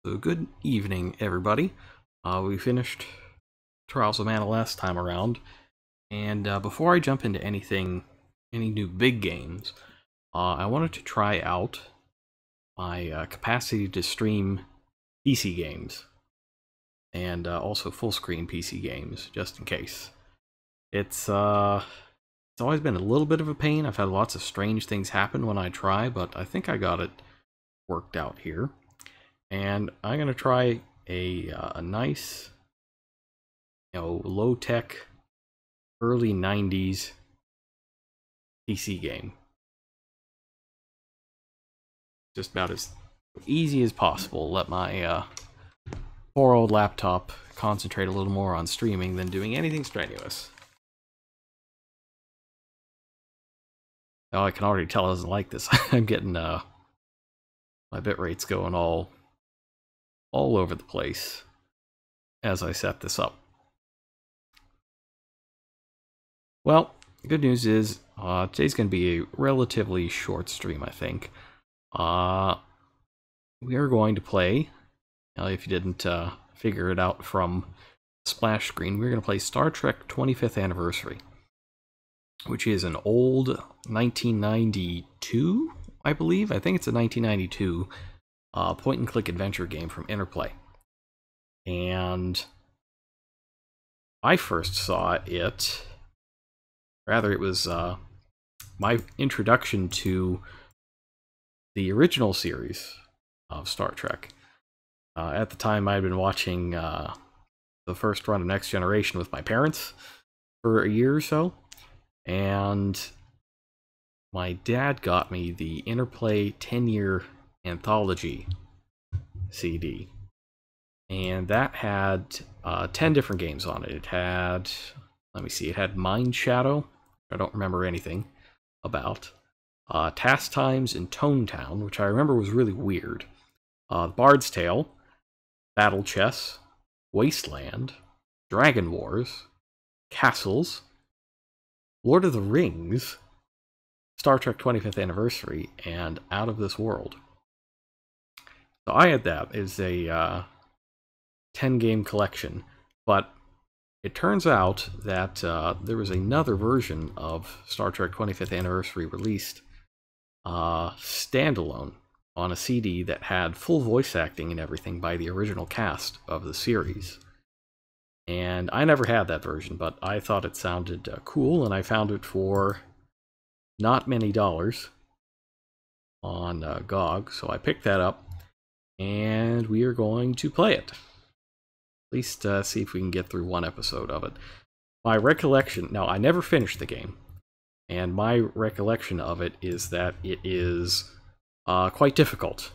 So good evening, everybody. We finished Trials of Mana last time around, and before I jump into any new big games, I wanted to try out my capacity to stream PC games, and also full-screen PC games, just in case. It's always been a little bit of a pain. I've had lots of strange things happen when I try, but I think I got it worked out here. And I'm going to try a nice, low-tech, early 90s PC game. Just about as easy as possible. Let my poor old laptop concentrate a little more on streaming than doing anything strenuous. Oh, I can already tell I doesn't like this. I'm getting my bitrate's going all over the place as I set this up. Well, the good news is today's going to be a relatively short stream, I think. We are going to play, if you didn't figure it out from the splash screen, we're going to play Star Trek 25th Anniversary, which is an old 1992, I believe. I think it's a 1992 point-and-click adventure game from Interplay. And I first saw it, rather it was my introduction to the original series of Star Trek. At the time, I had been watching the first run of Next Generation with my parents for a year or so, and my dad got me the Interplay 10-year anthology CD, and that had 10 different games on it. It had, let me see, it had Mind Shadow, I don't remember anything about, Task Times and Tone Town, which I remember was really weird, Bard's Tale, Battle Chess, Wasteland, Dragon Wars, Castles, Lord of the Rings, Star Trek 25th Anniversary, and Out of This World. So I had that as a 10-game collection, but it turns out that there was another version of Star Trek 25th Anniversary released standalone on a CD that had full voice acting and everything by the original cast of the series. And I never had that version, but I thought it sounded cool, and I found it for not many dollars on GOG, so I picked that up, and we are going to play it. At least see if we can get through one episode of it. My recollection, now I never finished the game, and my recollection of it is that it is quite difficult.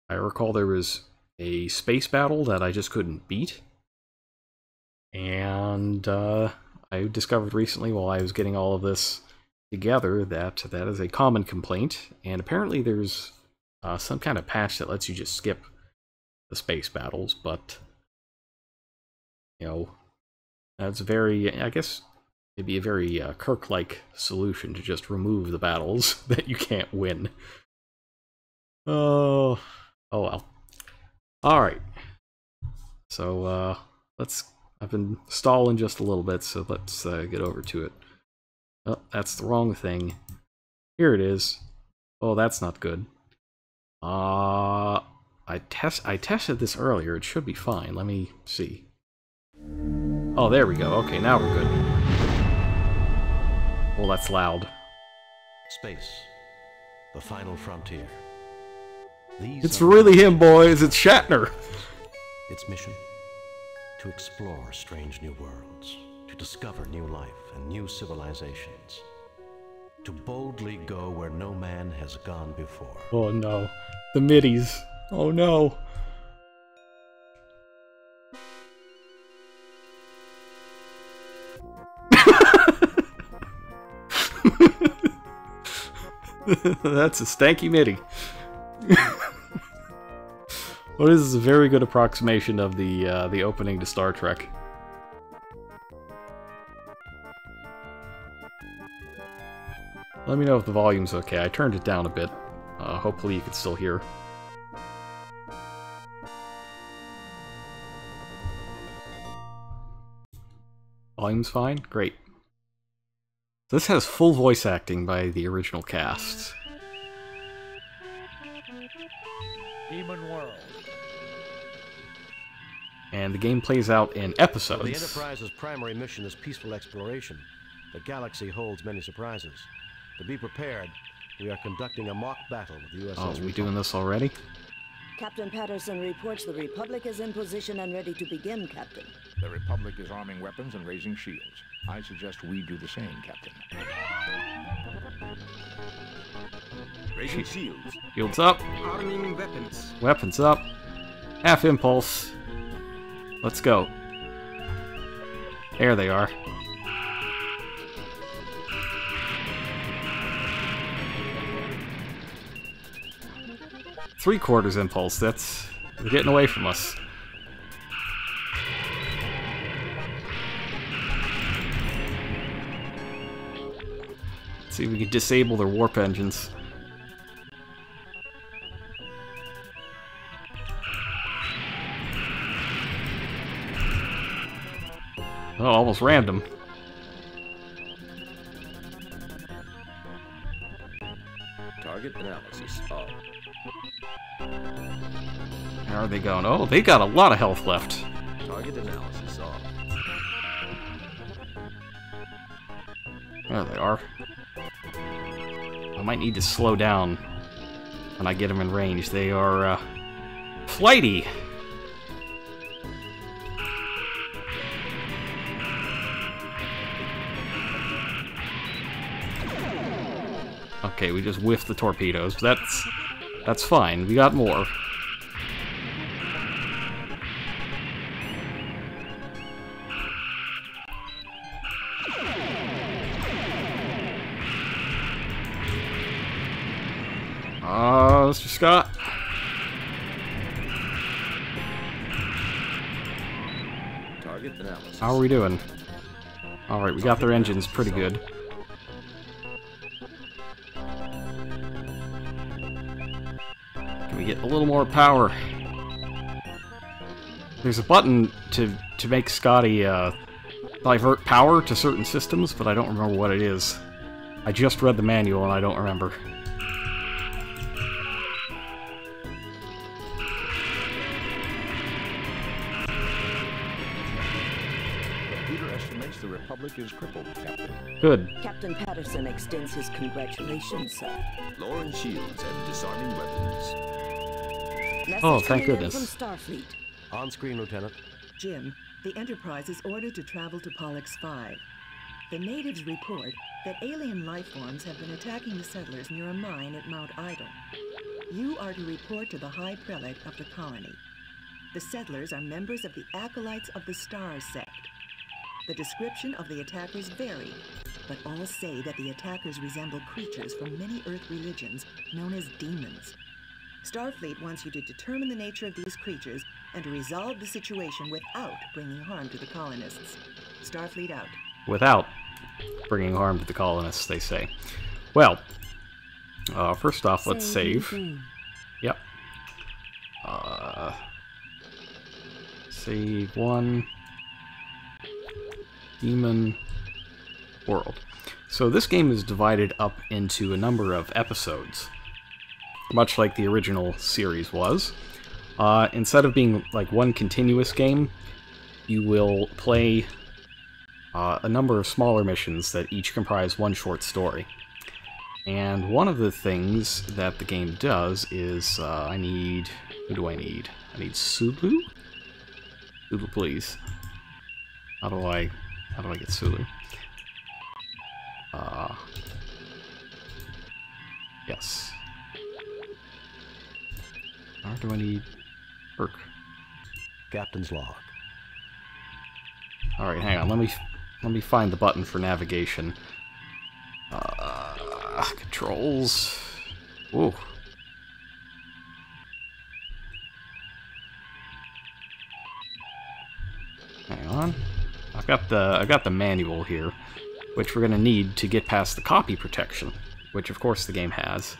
I recall there was a space battle that I just couldn't beat, and I discovered recently while I was getting all of this together that that is a common complaint, and apparently there's some kind of patch that lets you just skip the space battles, but that's very, I guess it'd be a very Kirk-like solution to just remove the battles that you can't win. Oh well. Alright. So, I've been stalling just a little bit, so let's get over to it. Oh, that's the wrong thing. Here it is. Oh, that's not good. I tested this earlier. It should be fine. Let me see. Oh, there we go. Okay, now we're good. Oh, that's loud. Space. The final frontier. It's really him, boys. It's Shatner. Its mission? To explore strange new worlds. To discover new life and new civilizations. To boldly go where no man has gone before. Oh no. The middies. Oh no. That's a stanky MIDI. Well, this is a very good approximation of the opening to Star Trek. Let me know if the volume's okay. I turned it down a bit. Hopefully you can still hear. Volume's fine? Great. This has full voice acting by the original cast. Demon World. And the game plays out in episodes. The Enterprise's primary mission is peaceful exploration. The galaxy holds many surprises. To be prepared, we are conducting a mock battle with the USS Oh, we Republic. doing this already? Captain Patterson reports the Republic is in position and ready to begin, Captain. The Republic is arming weapons and raising shields. I suggest we do the same, Captain. Raising shields. Shields up. Arming weapons. Weapons up. Half impulse. Let's go. There they are. Three-quarters impulse. They're getting away from us. Let's see if we can disable their warp engines. Oh, almost random. Target analysis off. How are they going? Oh, they got a lot of health left. Target analysis off. There they are. I might need to slow down when I get them in range. They are, flighty! Okay, we just whiffed the torpedoes. That's fine. We got more. Mr. Scott. Target analysis. How are we doing? Alright, we got their engines pretty good. Can we get a little more power? There's a button to make Scotty divert power to certain systems, but I don't remember what it is. I just read the manual and I don't remember. The Republic is crippled, Captain. Good. Captain Patterson extends his congratulations, sir. Lowering shields and disarming weapons. Message Oh, thank coming in goodness. from Starfleet. On screen, Lieutenant. Jim, the Enterprise is ordered to travel to Pollux 5. The natives report that alien life forms have been attacking the settlers near a mine at Mount Idle. You are to report to the High Prelate of the colony. The settlers are members of the Acolytes of the Stars sect. The description of the attackers vary, but all say that the attackers resemble creatures from many Earth religions known as demons. Starfleet wants you to determine the nature of these creatures and to resolve the situation without bringing harm to the colonists. Starfleet out. Without bringing harm to the colonists, they say. Well, first off, let's save. Yep. Save one. Demon World. So this game is divided up into a number of episodes, much like the original series was. Instead of being like one continuous game, you will play a number of smaller missions that each comprise one short story. And one of the things that the game does is, who do I need? I need Sulu? Sulu, please. How do I get Sulu? Yes. Or do I need Burke? Captain's log. Alright, hang on, let me find the button for navigation. Controls. Whoa. Hang on. I got the manual here, which we're gonna need to get past the copy protection, which of course the game has,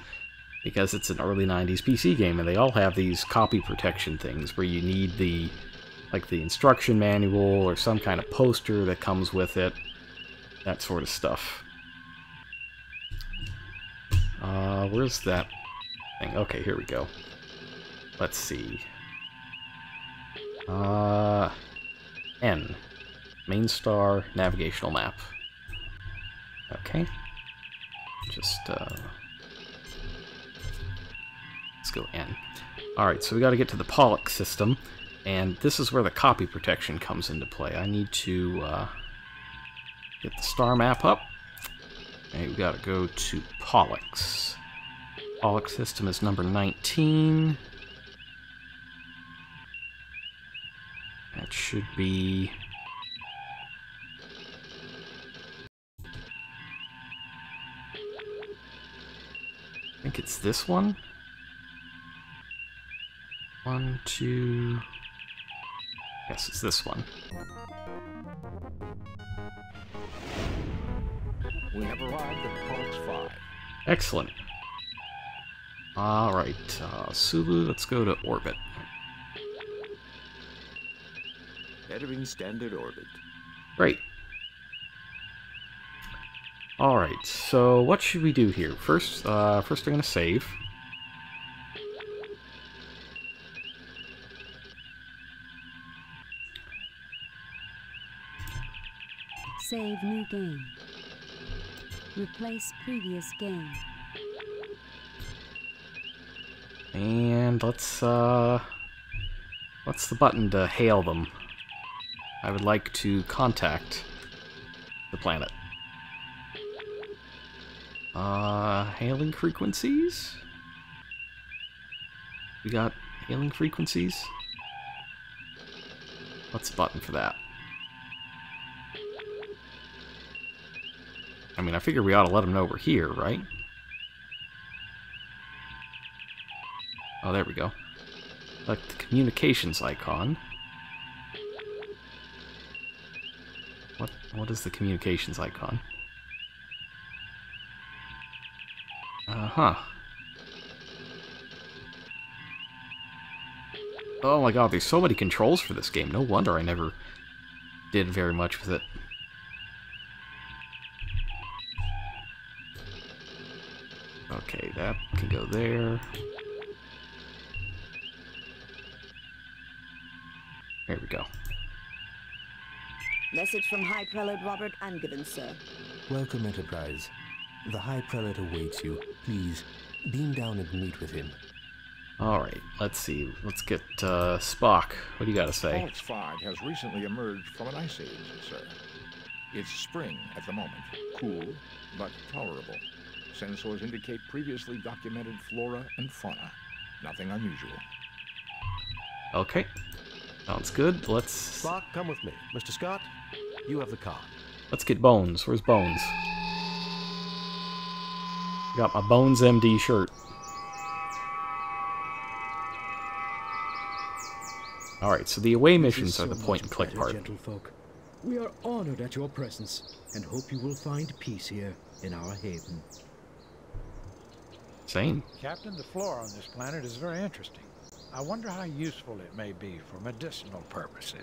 because it's an early 90s PC game, and they all have these copy protection things where you need the like the instruction manual or some kind of poster that comes with it. That sort of stuff. Where's that thing? Okay, here we go. Let's see. N. Main star navigational map. Okay. Just, let's go N. Alright, so we gotta get to the Pollux system, and this is where the copy protection comes into play. I need to, get the star map up, and we gotta go to Pollux. Pollux system is number 19. That should be... I think it's this one. 1, 2... Yes, it's this one. We have arrived at Pollux 5. Excellent. Alright, Sulu, let's go to orbit. Entering standard orbit. Great. Alright, so what should we do here? First I'm gonna save. Save new game. Replace previous game. And let's, what's the button to hail them? I would like to contact the planet. Hailing frequencies? We got hailing frequencies? What's the button for that? I mean, I figure we ought to let them know we're here, right? Oh, there we go. Select the communications icon. What is the communications icon? Uh-huh. Oh my god, there's so many controls for this game. No wonder I never did very much with it. Okay, that can go there. There we go. Message from High Prelate Robert Angiven, sir. Welcome, Enterprise. The High Prelate awaits you. Please, beam down and meet with him. Alright, let's see. Let's get Spock. What do you gotta say? Pollux 5 has recently emerged from an ice age, sir. It's spring at the moment. Cool, but tolerable. Sensors indicate previously documented flora and fauna. Nothing unusual. Okay. Sounds good. Let's... Spock, come with me. Mr. Scott, you have the con. Let's get Bones. Where's Bones? Got my Bones MD shirt. Alright, so the away missions are the point-and-click part. Gentlefolk. We are honored at your presence, and hope you will find peace here in our haven. Same. Captain, the flora on this planet is very interesting. I wonder how useful it may be for medicinal purposes.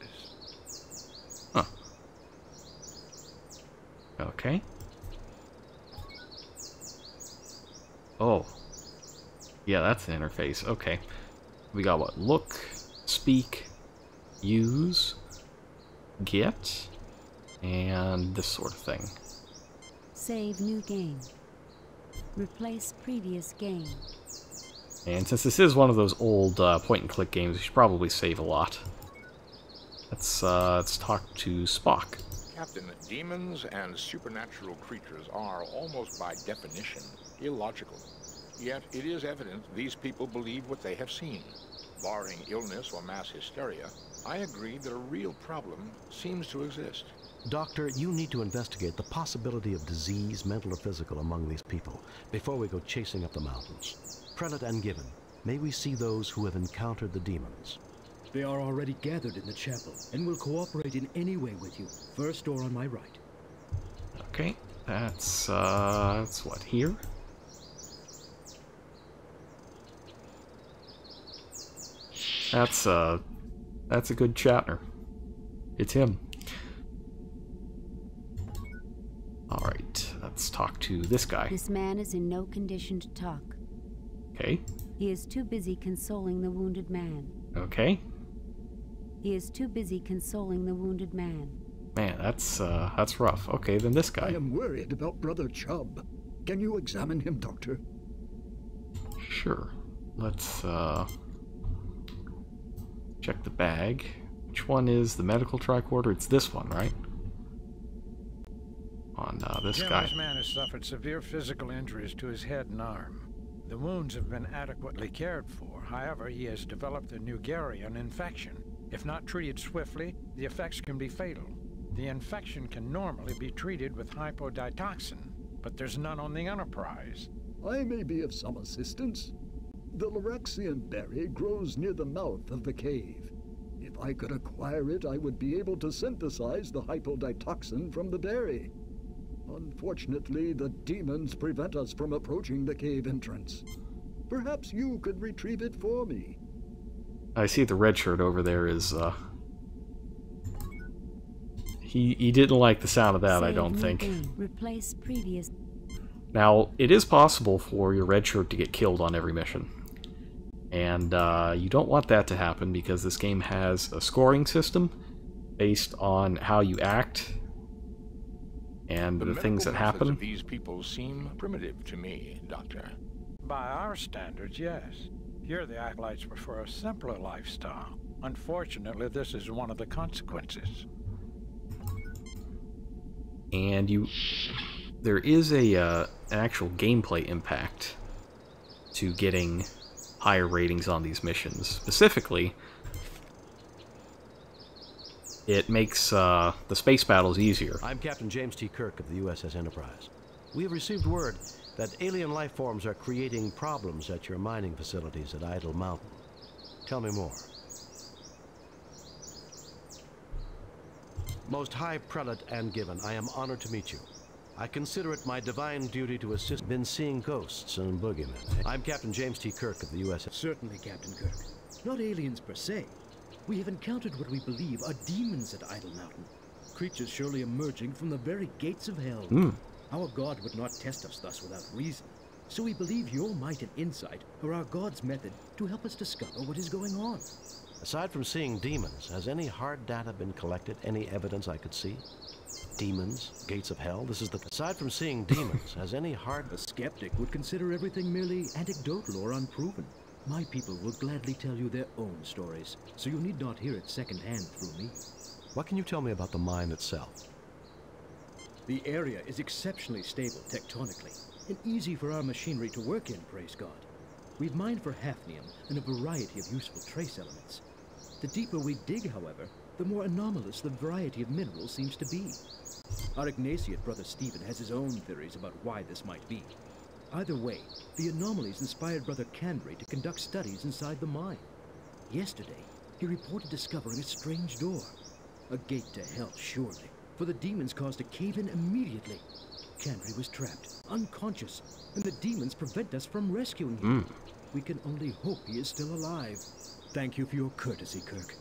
Huh. Okay. Oh. Yeah, that's the interface. Okay. We got what? Look, speak, use, get, and this sort of thing. Save new game. Replace previous game. And since this is one of those old point-and-click games, we should probably save a lot. Let's talk to Spock. Captain, demons and supernatural creatures are, almost by definition, illogical. Yet it is evident these people believe what they have seen. Barring illness or mass hysteria, I agree that a real problem seems to exist. Doctor, you need to investigate the possibility of disease, mental or physical, among these people before we go chasing up the mountains. Prelate Angiven, may we see those who have encountered the demons? They are already gathered in the chapel, and will cooperate in any way with you. First door on my right. Okay, that's what, here? That's That's a good Shatner. It's him. Alright, let's talk to this guy. This man is in no condition to talk. Okay. He is too busy consoling the wounded man. Okay. He is too busy consoling the wounded man. Man, that's rough. Okay, then this guy. I am worried about Brother Chubb. Can you examine him, Doctor? Sure. Let's check the bag. Which one is the medical tricorder? It's this one, right? On this Jim, guy. This man has suffered severe physical injuries to his head and arm. The wounds have been adequately cared for. However, he has developed a Nugarian infection. If not treated swiftly, the effects can be fatal. The infection can normally be treated with hypoditoxin, but there's none on the Enterprise. I may be of some assistance. The Lorexian berry grows near the mouth of the cave. If I could acquire it, I would be able to synthesize the hypoditoxin from the berry. Unfortunately, the demons prevent us from approaching the cave entrance. Perhaps you could retrieve it for me. I see the red shirt over there is, He didn't like the sound of that, I don't think. Replace previous. Now, it is possible for your red shirt to get killed on every mission. And you don't want that to happen because this game has a scoring system based on how you act and the things that happen. Of these people seem primitive to me, Doctor. By our standards, yes. Here the Acolytes prefer a simpler lifestyle. Unfortunately, this is one of the consequences. And there is an actual gameplay impact to getting higher ratings on these missions. Specifically, it makes the space battles easier. I'm Captain James T. Kirk of the USS Enterprise. We have received word that alien life forms are creating problems at your mining facilities at Idle Mountain. Tell me more. Most High Prelate Anne Given, I am honored to meet you. I consider it my divine duty to assist. Been seeing ghosts and boogeymen. I'm Captain James T. Kirk of the USS. Certainly, Captain Kirk. Not aliens per se. We have encountered what we believe are demons at Idle Mountain. Creatures surely emerging from the very gates of hell. Our God would not test us thus without reason. So we believe your might and insight are our God's method to help us discover what is going on. Aside from seeing demons, has any hard data been collected? Any evidence I could see? Demons, gates of hell, this is the... Aside from seeing demons, has any hard... A skeptic would consider everything merely anecdotal or unproven. My people will gladly tell you their own stories, so you need not hear it secondhand through me. What can you tell me about the mine itself? The area is exceptionally stable tectonically, and easy for our machinery to work in, praise God. We've mined for hafnium and a variety of useful trace elements. The deeper we dig, however, the more anomalous the variety of minerals seems to be. Our Ignatiate brother Stephen has his own theories about why this might be. Either way, the anomalies inspired Brother Candry to conduct studies inside the mine. Yesterday, he reported discovering a strange door. A gate to hell, surely, for the demons caused a cave-in immediately. Candry was trapped, unconscious, and the demons prevent us from rescuing him. We can only hope he is still alive. Thank you for your courtesy, Kirk.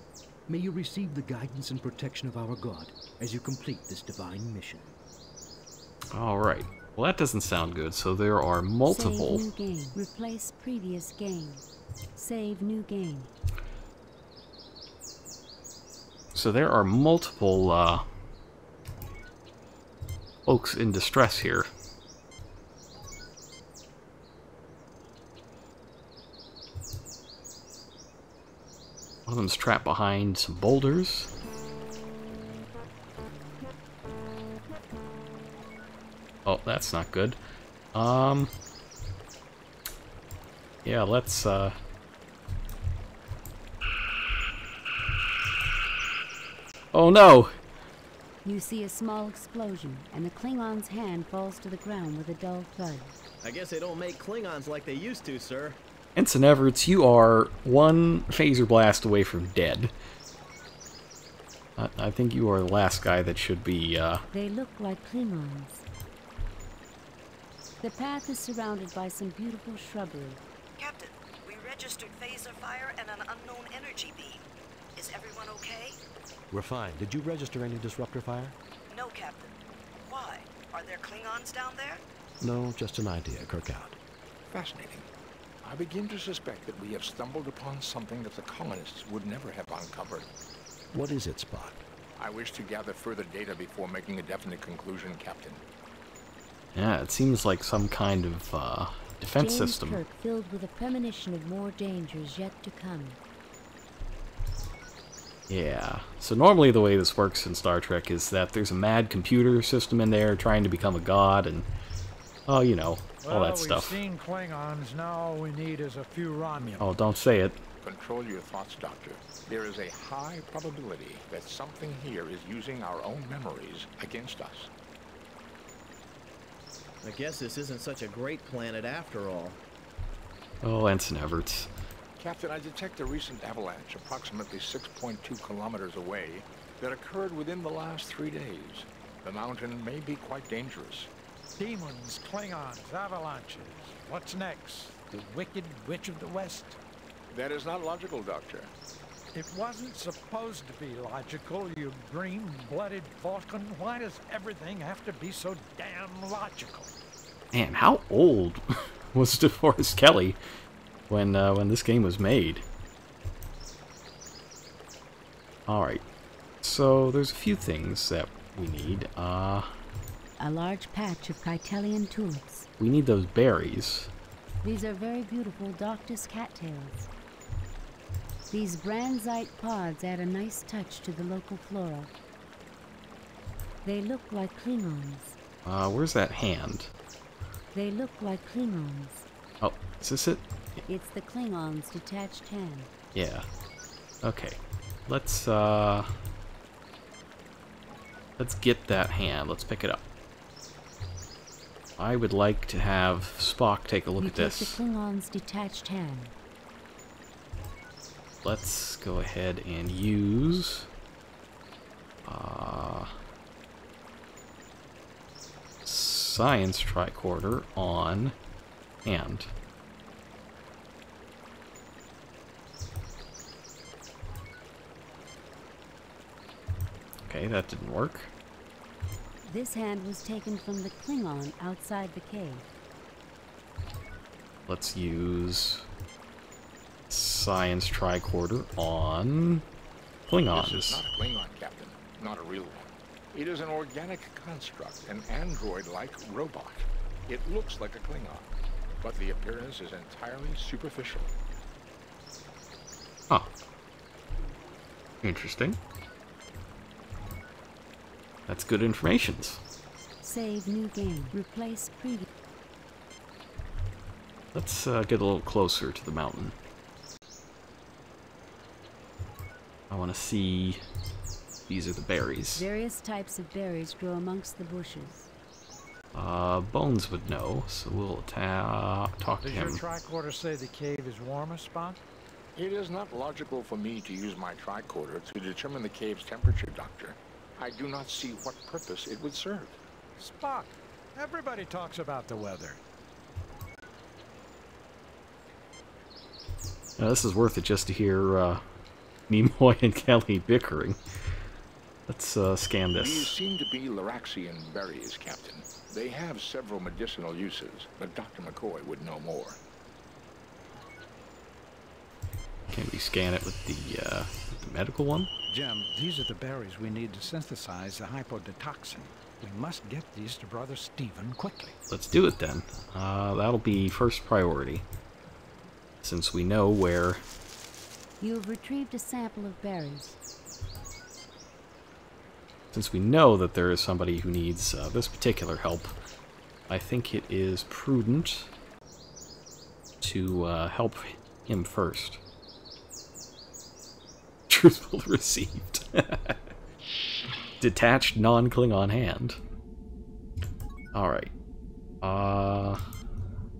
May you receive the guidance and protection of our God as you complete this divine mission. Alright. Well, that doesn't sound good. So there are multiple... Save new game. Replace previous game. Save new game. So there are multiple folks in distress here. One of them's trapped behind some boulders. Oh, that's not good. Yeah, let's, Oh no! You see a small explosion, and the Klingon's hand falls to the ground with a dull thud. I guess they don't make Klingons like they used to, sir. Ensign Everts, you are one phaser blast away from dead. I think you are the last guy that should be, They look like Klingons. The path is surrounded by some beautiful shrubbery. Captain, we registered phaser fire and an unknown energy beam. Is everyone okay? We're fine. Did you register any disruptor fire? No, Captain. Why? Are there Klingons down there? No, just an idea, Kirkout. Fascinating. I begin to suspect that we have stumbled upon something that the colonists would never have uncovered. What is it, Spock? I wish to gather further data before making a definite conclusion, Captain. Yeah, it seems like some kind of defense James system. Kirk filled with a premonition of more dangers yet to come. Yeah. So normally the way this works in Star Trek is that there's a mad computer system in there trying to become a god and, oh, you know, all that stuff. We've seen Klingons. Now all we need is a few Romulans. Oh, don't say it. Control your thoughts, Doctor. There is a high probability that something here is using our own memories against us. I guess this isn't such a great planet after all. Oh, Ensign Everts. Captain, I detect a recent avalanche approximately 6.2 kilometers away that occurred within the last 3 days. The mountain may be quite dangerous. Demons, Klingons, avalanches. What's next? The Wicked Witch of the West? That is not logical, Doctor. It wasn't supposed to be logical, you green-blooded Vulcan. Why does everything have to be so damn logical? Man, how old was DeForest Kelley when this game was made? Alright, so there's a few things that we need. A large patch of Kytelian tulips. We need those berries. These are very beautiful Doctus cattails. These Branzite pods add a nice touch to the local flora. They look like Klingons. Where's that hand? They look like Klingons. Oh, is this it? It's the Klingons' detached hand. Yeah. Okay. Let's get that hand. Let's pick it up. I would like to have Spock take a look at this. You take the Klingons' detached hand. Let's go ahead and use science tricorder on hand. Okay, that didn't work. This hand was taken from the Klingon outside the cave. Let's use science tricorder on Klingons. This is not a Klingon, Captain. Not a real one. It is an organic construct, an android-like robot. It looks like a Klingon, but the appearance is entirely superficial. Huh. Interesting. That's good information. Save new game. Replace previous. Let's get a little closer to the mountain. I want to see. These are the berries. Various types of berries grow amongst the bushes. Bones would know, so we'll talk to him. Does your tricorder say the cave is warmest, Spock? It is not logical for me to use my tricorder to determine the cave's temperature, Doctor. I do not see what purpose it would serve. Spock, everybody talks about the weather. Now, this is worth it just to hear Nimoy and Kelly bickering. Let's scan this. These seem to be Laraxian berries, Captain. They have several medicinal uses, but Dr. McCoy would know more. Can we scan it with the medical one? Jim, these are the berries we need to synthesize the hypodetoxin. We must get these to Brother Stephen quickly. Let's do it then. That'll be first priority, since we know where... You have retrieved a sample of berries. Since we know that there is somebody who needs this particular help, I think it is prudent to help him first. Truthful received. Detached non-Klingon hand. Alright.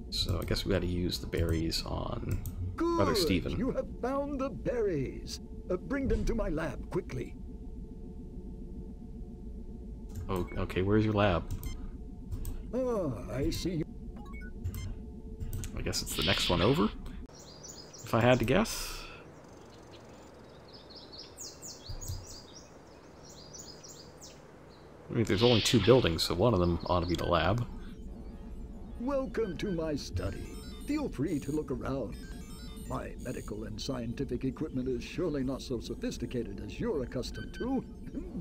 So I guess we gotta use the berries on Brother Stephen. You have found the berries. Bring them to my lab quickly. Oh, okay, where's your lab? Ah, I see. I guess it's the next one over, if I had to guess. I mean, there's only 2 buildings, so one of them ought to be the lab. Welcome to my study. Feel free to look around. My medical and scientific equipment is surely not so sophisticated as you're accustomed to,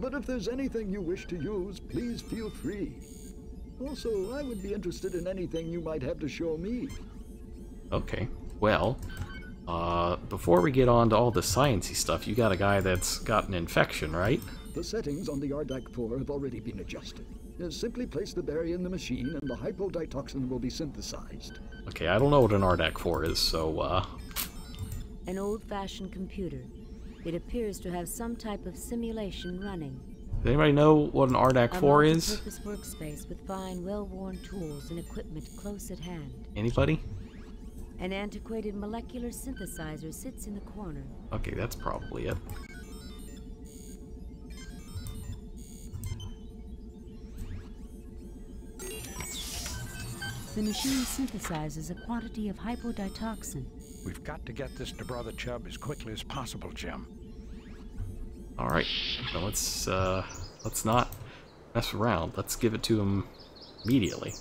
but if there's anything you wish to use, please feel free. Also, I would be interested in anything you might have to show me. Okay, well, before we get on to all the sciencey stuff, you got a guy that's got an infection, right? The settings on the Ardak-4 have already been adjusted. Simply place the berry in the machine and the hypoditoxin will be synthesized. Okay, I don't know what an Ardak-4 is, so, An old-fashioned computer. It appears to have some type of simulation running. Does anybody know what an Ardak-4 is? A multi-purpose workspace with fine, well-worn tools and equipment close at hand. Anybody? An antiquated molecular synthesizer sits in the corner. Okay, that's probably it. The machine synthesizes a quantity of hypoditoxin. We've got to get this to Brother Chubb as quickly as possible, Jim. Alright, so let's not mess around. Let's give it to him immediately.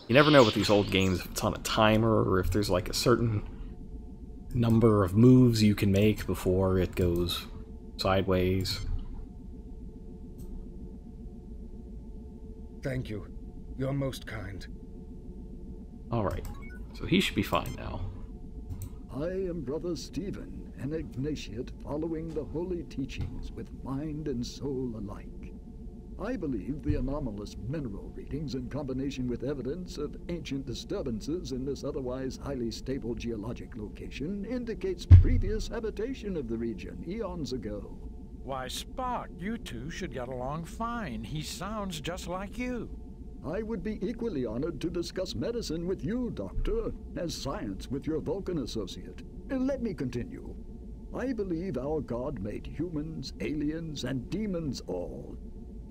You never know with these old games if it's on a timer or if there's like a certain number of moves you can make before it goes sideways. Thank you. You're most kind. Alright, so he should be fine now. I am Brother Stephen, an Ignatiate following the holy teachings with mind and soul alike. I believe the anomalous mineral readings in combination with evidence of ancient disturbances in this otherwise highly stable geologic location indicates previous habitation of the region eons ago. Why, Spock, you two should get along fine. He sounds just like you. I would be equally honored to discuss medicine with you, Doctor, as science with your Vulcan associate. Let me continue. I believe our God made humans, aliens, and demons all.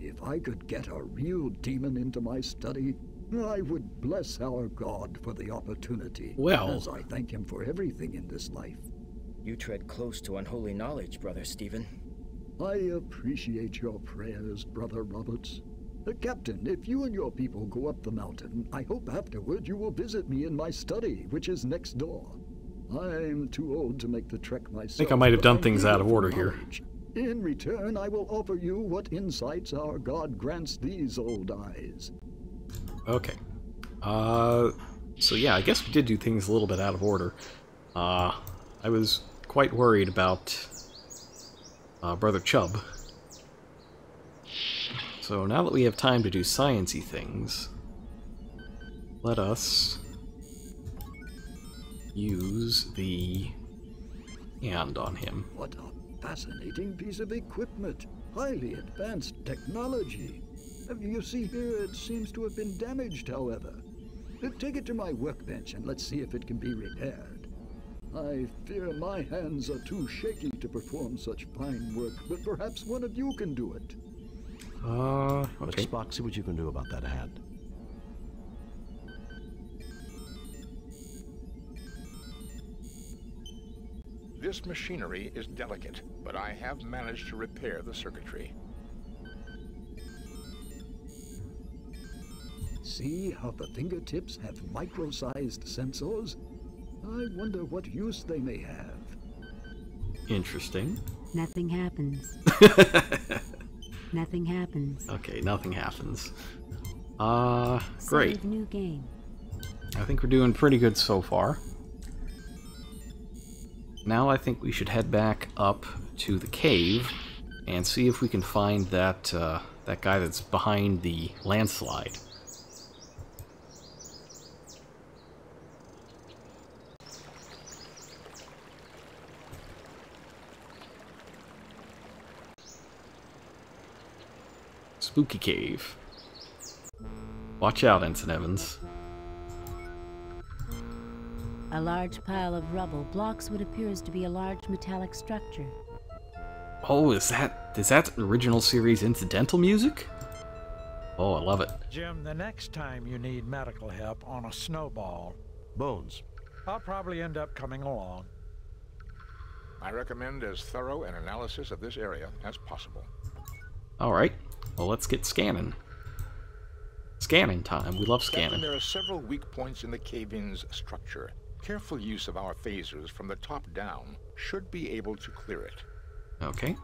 If I could get a real demon into my study, I would bless our God for the opportunity, well, as I thank him for everything in this life. You tread close to unholy knowledge, Brother Stephen. I appreciate your prayers, Brother Roberts. Captain, if you and your people go up the mountain, I hope afterward you will visit me in my study, which is next door. I'm too old to make the trek myself. I think I might have done things out of order here. In return, I will offer you what insights our God grants these old eyes. Okay. So yeah, I guess we did do things a little bit out of order. I was quite worried about Brother Chubb. So now that we have time to do sciencey things, let us use the hand on him. What a fascinating piece of equipment. Highly advanced technology. You see here, it seems to have been damaged, however. Take it to my workbench and let's see if it can be repaired. I fear my hands are too shaky to perform such fine work, but perhaps one of you can do it. Okay. But Spock, see what you can do about that hand. This machinery is delicate, but I have managed to repair the circuitry. See how the fingertips have micro-sized sensors? I wonder what use they may have. Interesting. Nothing happens. Nothing happens. Okay, nothing happens. Great. Save new game. I think we're doing pretty good so far. Now I think we should head back up to the cave and see if we can find that that guy that's behind the landslide. Spooky cave. Watch out, Ensign Evans. A large pile of rubble blocks what appears to be a large metallic structure. Oh, is that original series incidental music? Oh, I love it. Jim, the next time you need medical help on a snowball... Bones. I'll probably end up coming along. I recommend as thorough an analysis of this area as possible. Alright, well let's get scanning. Scanning time. We love Captain, scanning. there are several weak points in the cave-in's structure. Careful use of our phasers from the top down should be able to clear it. Okay.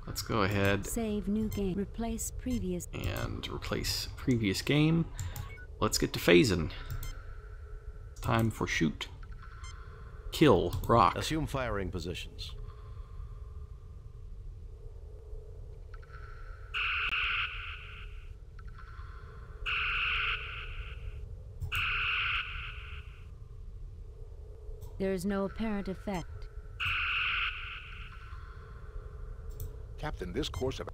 Let's go ahead. Save new game. Replace previous. And replace previous game. Let's get to phasing. Time for shoot. Kill. Rock. Assume firing positions. There is no apparent effect. Captain, this course of...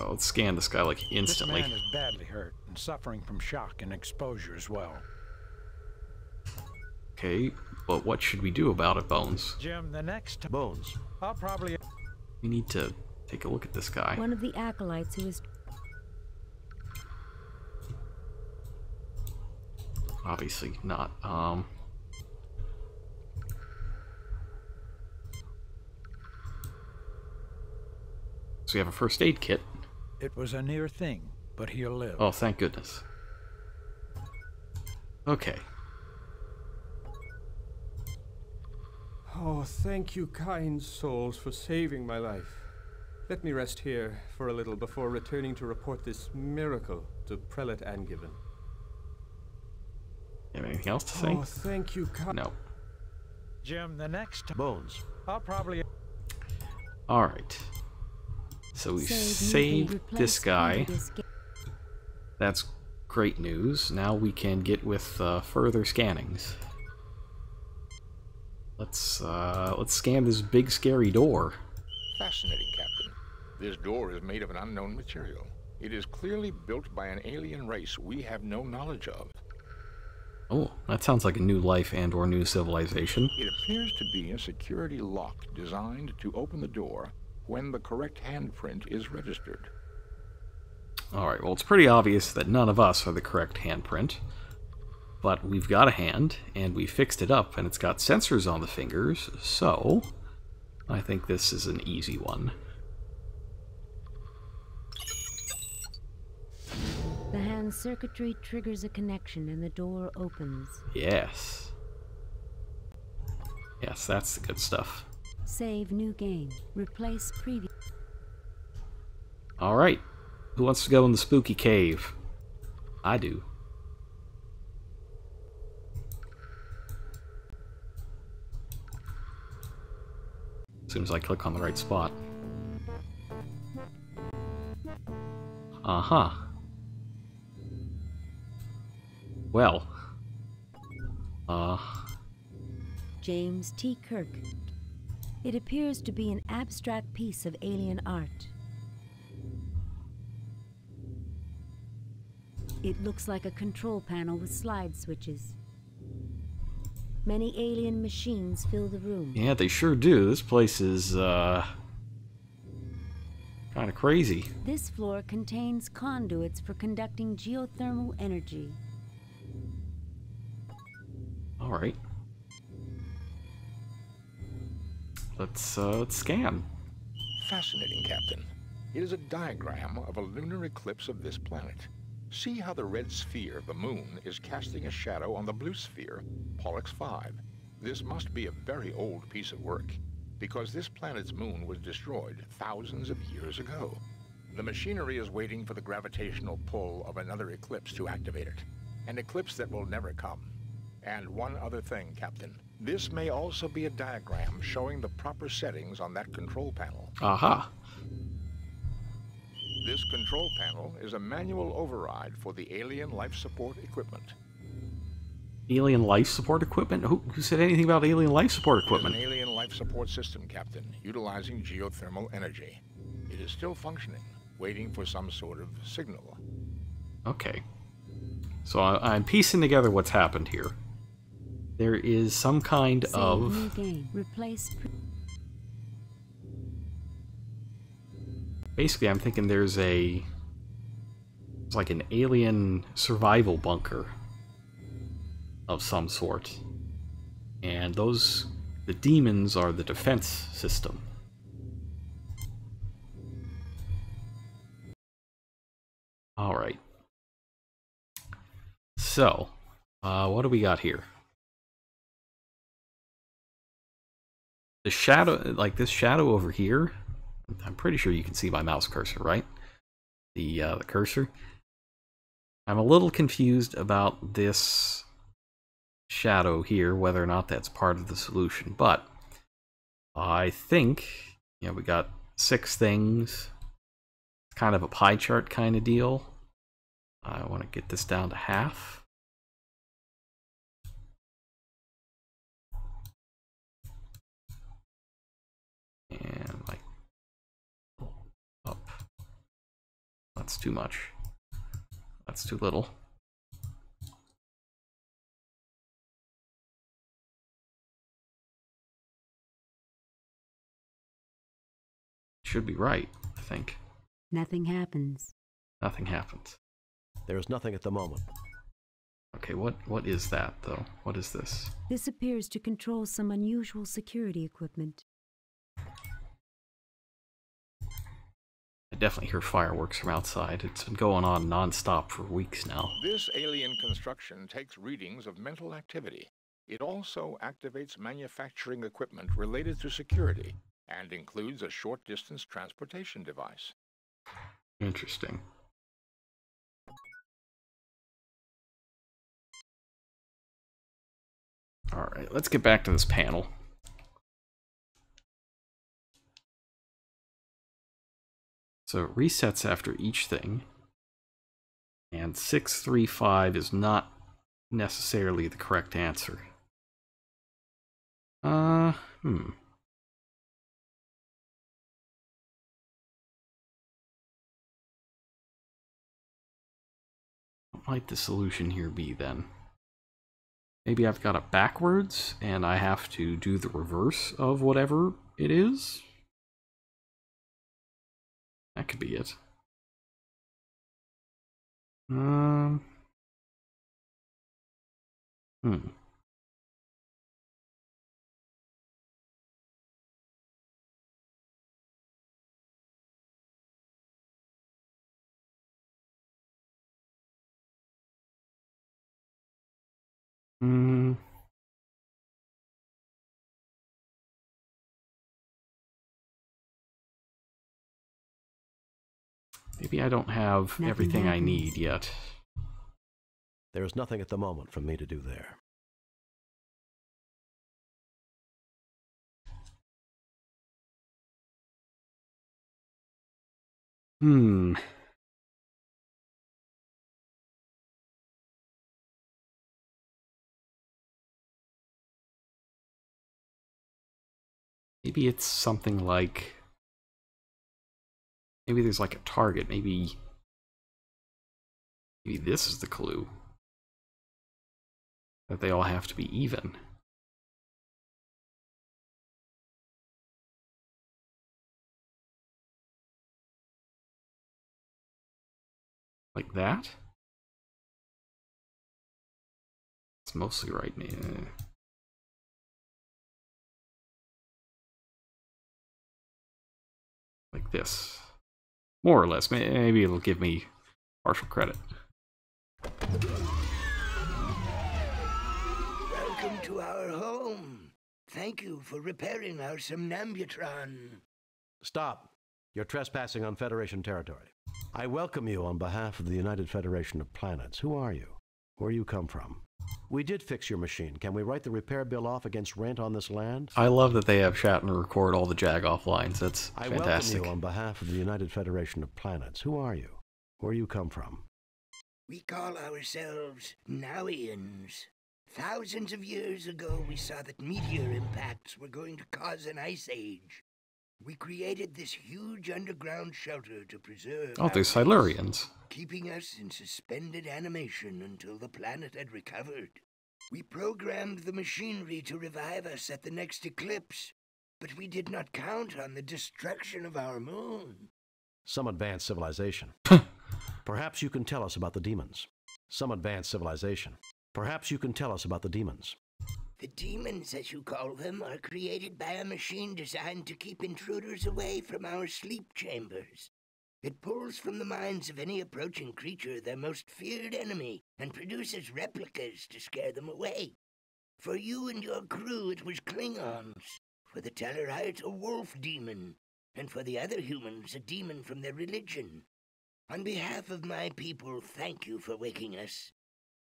Let's scan this guy like instantly. This man is badly hurt and suffering from shock and exposure as well. Okay, but what should we do about it, Bones? Jim, the next... Bones. I'll probably... We need to take a look at this guy. One of the acolytes who is... Obviously not. So we have a first aid kit. It was a near thing, but he'll live. Oh, thank goodness. Okay. Oh, thank you, kind souls, for saving my life. Let me rest here for a little before returning to report this miracle to Prelate Angiven. You have anything else to say? Oh, thank you, No. Jim, the next... Bones. I'll probably... Alright. So we saved this guy. That's great news. Now we can get with further scannings. Let's scan this big scary door. Fascinating, Captain. This door is made of an unknown material. It is clearly built by an alien race we have no knowledge of. Oh, that sounds like a new life and or new civilization. It appears to be a security lock designed to open the door when the correct handprint is registered. Alright, well it's pretty obvious that none of us are the correct handprint. But we've got a hand, and we fixed it up, and it's got sensors on the fingers, so I think this is an easy one. The hand circuitry triggers a connection and the door opens. Yes. Yes, that's the good stuff. Save new game. Replace previous. Alright. Who wants to go in the spooky cave? I do. As soon as I click on the right spot. Uh-huh. Well. James T. Kirk. It appears to be an abstract piece of alien art. It looks like a control panel with slide switches. Many alien machines fill the room. Yeah, they sure do. This place is, kind of crazy. This floor contains conduits for conducting geothermal energy. Alright. Let's scan. Fascinating, Captain. It is a diagram of a lunar eclipse of this planet. See how the red sphere, the moon, is casting a shadow on the blue sphere, Pollux 5. This must be a very old piece of work, because this planet's moon was destroyed thousands of years ago. The machinery is waiting for the gravitational pull of another eclipse to activate it. An eclipse that will never come. And one other thing, Captain. This may also be a diagram showing the proper settings on that control panel. Aha. This control panel is a manual override for the alien life support equipment. Alien life support equipment? Who said anything about alien life support equipment? It is an alien life support system, Captain, utilizing geothermal energy. It is still functioning, waiting for some sort of signal. Okay. So I'm piecing together what's happened here. There is some kind of... New game. Replace Basically, I'm thinking there's a It's like an alien survival bunker of some sort. And the demons are the defense system. Alright. So, what do we got here? The shadow, like this shadow over here, I'm pretty sure you can see my mouse cursor, right? The cursor. I'm a little confused about this shadow here, whether or not that's part of the solution, but I think, you know, we got 6 things. It's kind of a pie chart kind of deal. I want to get this down to half. And like up. That's too much. That's too little. Should be right, I think. Nothing happens. Nothing happens. There is nothing at the moment. Okay, what is that, though? What is this? This appears to control some unusual security equipment. I definitely hear fireworks from outside. It's been going on non-stop for weeks now. This alien construction takes readings of mental activity. It also activates manufacturing equipment related to security and includes a short-distance transportation device. Interesting. Alright, let's get back to this panel. So it resets after each thing. And 635 is not necessarily the correct answer. What might the solution here be then? Maybe I've got it backwards and I have to do the reverse of whatever it is? That could be it. Maybe I don't have everything I need yet. There is nothing at the moment for me to do there. Maybe it's something like... Maybe there's like a target. Maybe this is the clue. That they all have to be even. Like that? It's mostly right now. Like this. More or less. Maybe it'll give me partial credit. Welcome to our home. Thank you for repairing our Somnambutron. Stop. You're trespassing on Federation territory. I welcome you on behalf of the United Federation of Planets. Who are you? Where you come from? We did fix your machine. Can we write the repair bill off against rent on this land? I love that they have Shatner record all the Jagoff lines. That's fantastic. I welcome you on behalf of the United Federation of Planets. Who are you? Where you come from? We call ourselves Nowians. Thousands of years ago, we saw that meteor impacts were going to cause an ice age. We created this huge underground shelter to preserve... Oh, they're Silurians. Keeping us in suspended animation until the planet had recovered. We programmed the machinery to revive us at the next eclipse, but we did not count on the destruction of our moon. Some advanced civilization. Perhaps you can tell us about the demons. Some advanced civilization. Perhaps you can tell us about the demons. The demons, as you call them, are created by a machine designed to keep intruders away from our sleep chambers. It pulls from the minds of any approaching creature their most feared enemy and produces replicas to scare them away. For you and your crew, it was Klingons. For the Tellarites, a wolf demon. And for the other humans, a demon from their religion. On behalf of my people, thank you for waking us.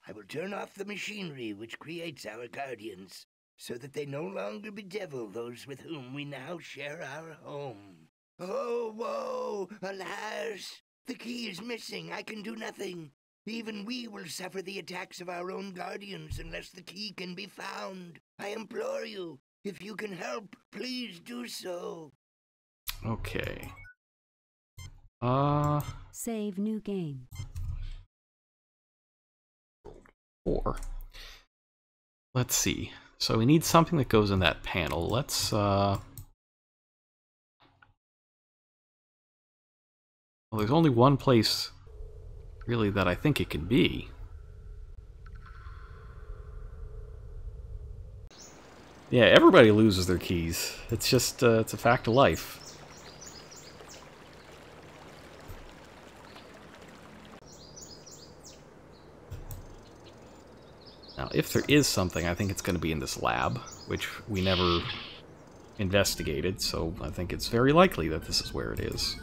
I will turn off the machinery which creates our guardians, so that they no longer bedevil those with whom we now share our home. Oh, woe! Alas! The key is missing. I can do nothing. Even we will suffer the attacks of our own guardians unless the key can be found. I implore you, if you can help, please do so. Okay. Save new game. 4. Let's see. So we need something that goes in that panel. Let's, well, there's only one place, really, that I think it can be. Yeah, everybody loses their keys. It's just, it's a fact of life. Now, if there is something, I think it's going to be in this lab, which we never investigated, so I think it's very likely that this is where it is.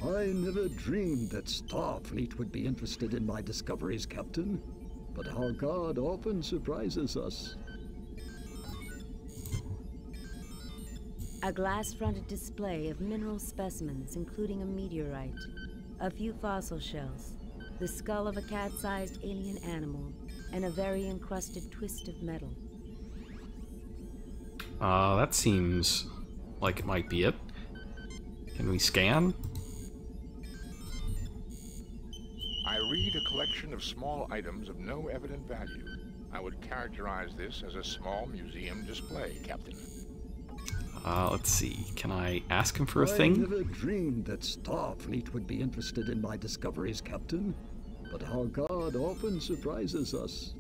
I never dreamed that Starfleet would be interested in my discoveries, Captain. But our God often surprises us. A glass-fronted display of mineral specimens, including a meteorite, a few fossil shells, the skull of a cat-sized alien animal, and a very encrusted twist of metal. That seems like it might be it. Can we scan? I read a collection of small items of no evident value. I would characterize this as a small museum display, Captain. Let's see. Can I ask him for a thing? I never dreamed that Starfleet would be interested in my discoveries, Captain. But our God often surprises us.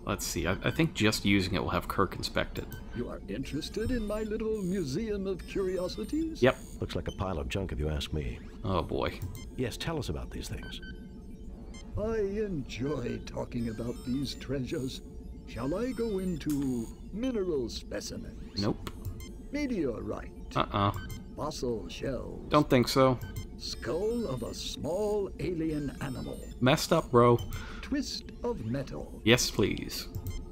Let's see. I think just using it will have Kirk inspect it. You are interested in my little museum of curiosities? Yep. Looks like a pile of junk if you ask me. Oh boy. Yes, tell us about these things. I enjoy talking about these treasures. Shall I go into mineral specimens? Nope. Meteorite. Fossil shells. Don't think so. Skull of a small alien animal. Messed up, bro. Twist of metal. Yes, please.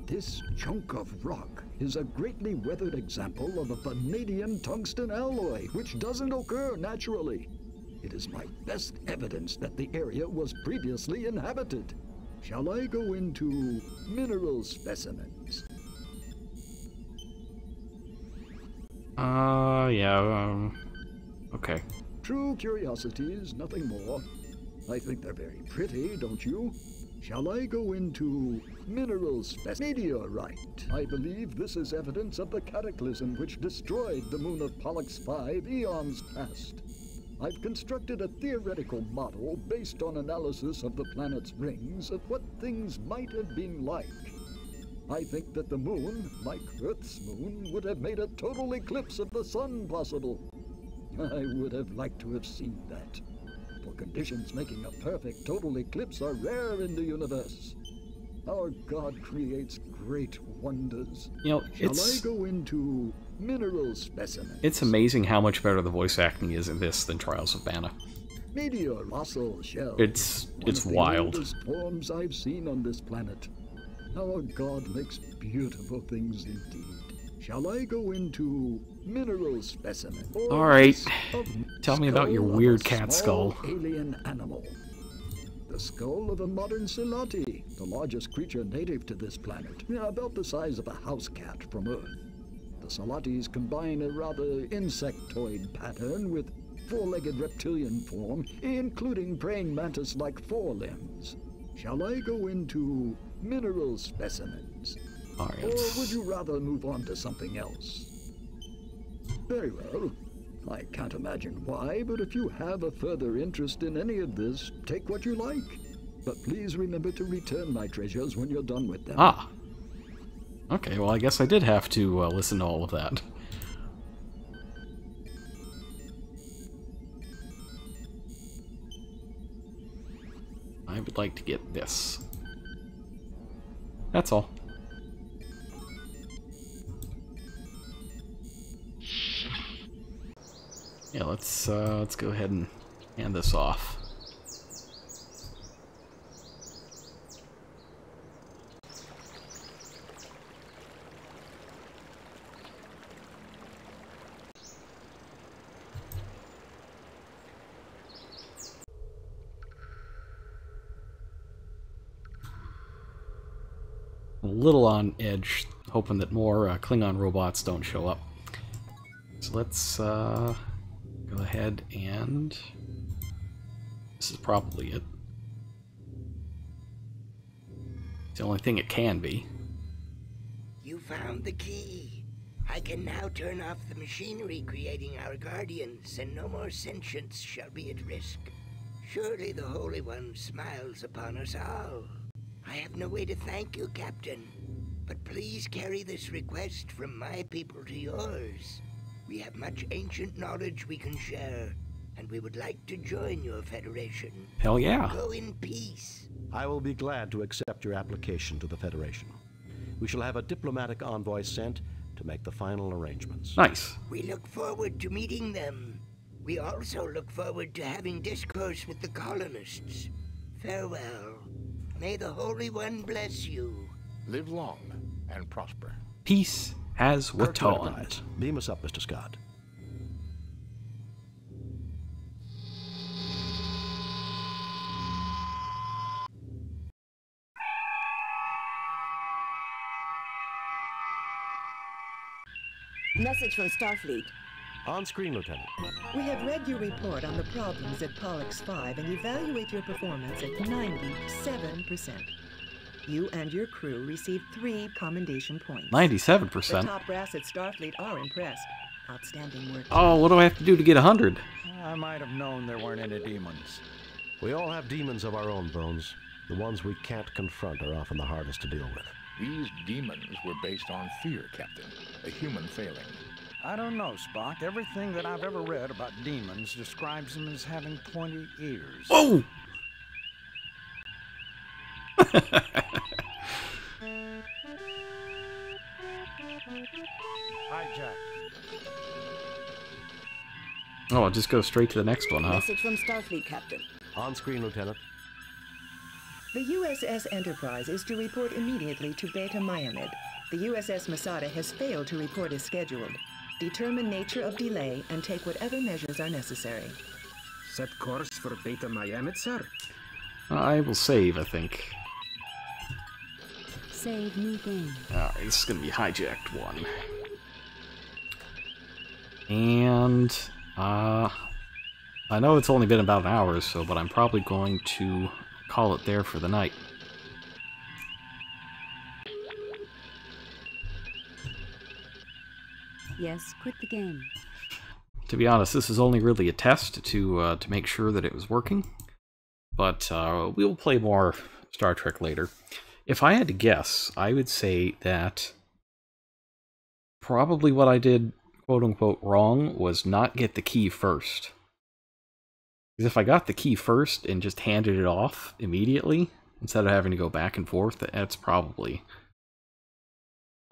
This chunk of rock is a greatly weathered example of a vanadium tungsten alloy, which doesn't occur naturally. It is my best evidence that the area was previously inhabited. Shall I go into mineral specimens? Yeah, okay. True curiosities, nothing more. I think they're very pretty, don't you? Shall I go into mineral meteorite? I believe this is evidence of the cataclysm which destroyed the moon of Pollux 5 eons past. I've constructed a theoretical model based on analysis of the planet's rings of what things might have been like. I think that the moon, like Earth's moon, would have made a total eclipse of the sun possible. I would have liked to have seen that. For conditions making a perfect total eclipse are rare in the universe. Our God creates great wonders. You know, Shall I go into mineral specimens? It's amazing how much better the voice acting is in this than Trials of Mana. Meteor fossil shells. It's One wild. of the oldest forms I've seen on this planet. Our God makes beautiful things indeed. Shall I go into mineral specimens? Alright. Tell me about your weird cat skull. Alien animal. The skull of a modern Silati, the largest creature native to this planet, about the size of a house cat from Earth. The Silatis combine a rather insectoid pattern with four-legged reptilian form, including praying mantis-like forelimbs. Shall I go into mineral specimens? Or would you rather move on to something else? Very well. I can't imagine why, but if you have a further interest in any of this, take what you like. But please remember to return my treasures when you're done with them. Ah. Okay, well I guess I did have to listen to all of that. I would like to get this. That's all. Yeah, let's go ahead and hand this off. A little on edge, hoping that more Klingon robots don't show up. So let's go ahead and... This is probably it. It's the only thing it can be. You found the key. I can now turn off the machinery creating our guardians, and no more sentience shall be at risk. Surely the Holy One smiles upon us all. I have no way to thank you, Captain, but please carry this request from my people to yours. We have much ancient knowledge we can share, and we would like to join your Federation. Hell yeah. Go in peace. I will be glad to accept your application to the Federation. We shall have a diplomatic envoy sent to make the final arrangements. Nice. We look forward to meeting them. We also look forward to having discourse with the colonists. Farewell. May the Holy One bless you. Live long and prosper. Peace has returned. Beam us up, Mr. Scott. Message from Starfleet. On screen, Lieutenant. We have read your report on the problems at Pollux 5 and evaluate your performance at 97%. You and your crew received 3 commendation points. 97%? The top brass at Starfleet are impressed. Outstanding work. Oh, what do I have to do to get 100? I might have known there weren't any demons. We all have demons of our own, Bones. The ones we can't confront are often the hardest to deal with. These demons were based on fear, Captain. A human failing. I don't know, Spock. Everything that I've ever read about demons describes them as having pointy ears. Whoa! Hijack. Oh, I'll just go straight to the next one, huh? Message from Starfleet, Captain. On screen, Lieutenant. The USS Enterprise is to report immediately to Beta Myamed. The USS Masada has failed to report as scheduled. Determine nature of delay and take whatever measures are necessary. Set course for Beta Myamed, sir. I will save, I think. Save new game. Alright, this is going to be Hijacked 1. And, I know it's only been about an hour or so, but I'm probably going to call it there for the night. Yes, quit the game. To be honest, this is only really a test to make sure that it was working. But we will play more Star Trek later. If I had to guess, I would say that probably what I did, quote-unquote, wrong was not get the key first. Because if I got the key first and just handed it off immediately, instead of having to go back and forth, that's probably...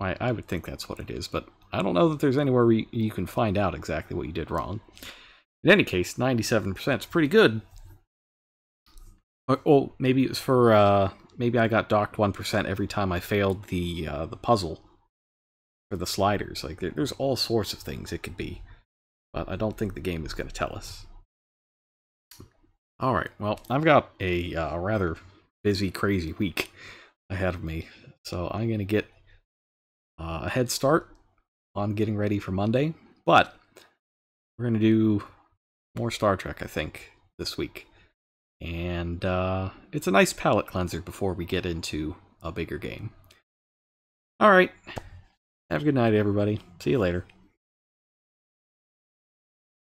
I would think that's what it is, but I don't know that there's anywhere where you can find out exactly what you did wrong. In any case, 97% is pretty good. Oh, maybe it was for, maybe I got docked 1% every time I failed the puzzle for the sliders. Like, there's all sorts of things it could be, but I don't think the game is going to tell us. Alright, well, I've got a rather busy, crazy week ahead of me, so I'm going to get a head start on getting ready for Monday, but we're going to do more Star Trek, I think, this week. And it's a nice palate cleanser before we get into a bigger game. Alright. Have a good night, everybody. See you later.